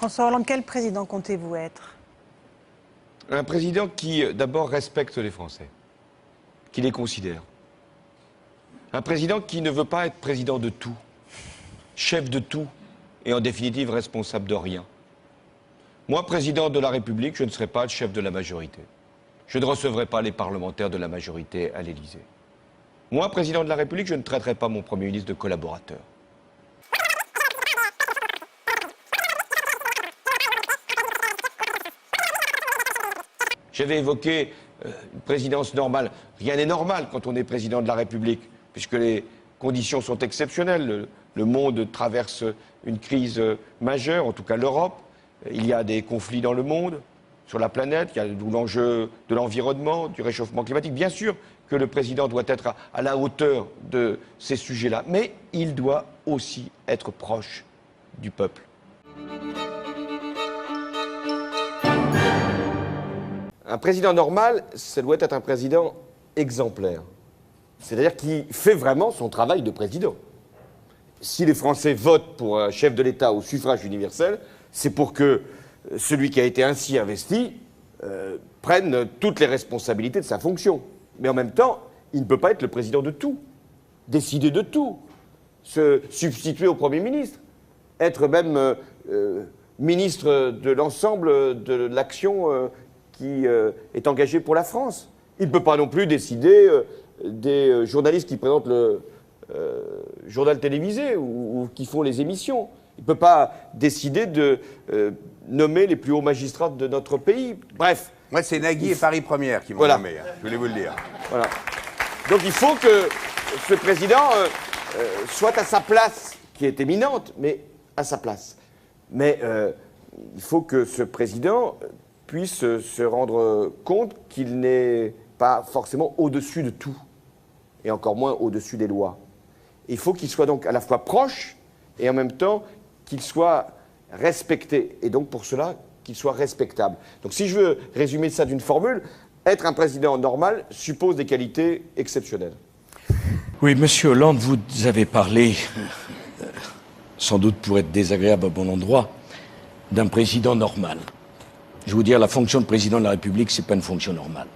François Hollande, quel président comptez-vous être? Un président qui, d'abord, respecte les Français, qui les considère. Un président qui ne veut pas être président de tout, chef de tout, et en définitive responsable de rien. Moi, président de la République, je ne serai pas le chef de la majorité. Je ne recevrai pas les parlementaires de la majorité à l'Élysée. Moi, président de la République, je ne traiterai pas mon Premier ministre de collaborateur. J'avais évoqué une présidence normale. Rien n'est normal quand on est président de la République, puisque les conditions sont exceptionnelles. Le monde traverse une crise majeure, en tout cas l'Europe. Il y a des conflits dans le monde, sur la planète, il y a d'où l'enjeu de l'environnement, du réchauffement climatique. Bien sûr que le président doit être à la hauteur de ces sujets-là, mais il doit aussi être proche du peuple. Un président normal, ça doit être un président exemplaire. C'est-à-dire qui fait vraiment son travail de président. Si les Français votent pour un chef de l'État au suffrage universel, c'est pour que celui qui a été ainsi investi prenne toutes les responsabilités de sa fonction. Mais en même temps, il ne peut pas être le président de tout, décider de tout, se substituer au Premier ministre, être même ministre de l'ensemble de l'action qui est engagée pour la France. Il ne peut pas non plus décider des journalistes qui présentent le journal télévisé ou qui font les émissions. Il ne peut pas décider de nommer les plus hauts magistrats de notre pays. Bref. Moi, c'est Nagui et Paris Première qui m'ont nommé, hein, je voulais vous le dire. Voilà. Donc il faut que ce président soit à sa place, qui est éminente, mais à sa place. Mais il faut que ce président puisse se rendre compte qu'il n'est pas forcément au-dessus de tout, et encore moins au-dessus des lois. Il faut qu'il soit donc à la fois proche, et en même temps qu'il soit respecté, et donc pour cela qu'il soit respectable. Donc si je veux résumer ça d'une formule, être un président normal suppose des qualités exceptionnelles. Oui, Monsieur Hollande, vous avez parlé, sans doute pour être désagréable à bon endroit, d'un président normal. Je vais vous dire, la fonction de président de la République, c'est pas une fonction normale.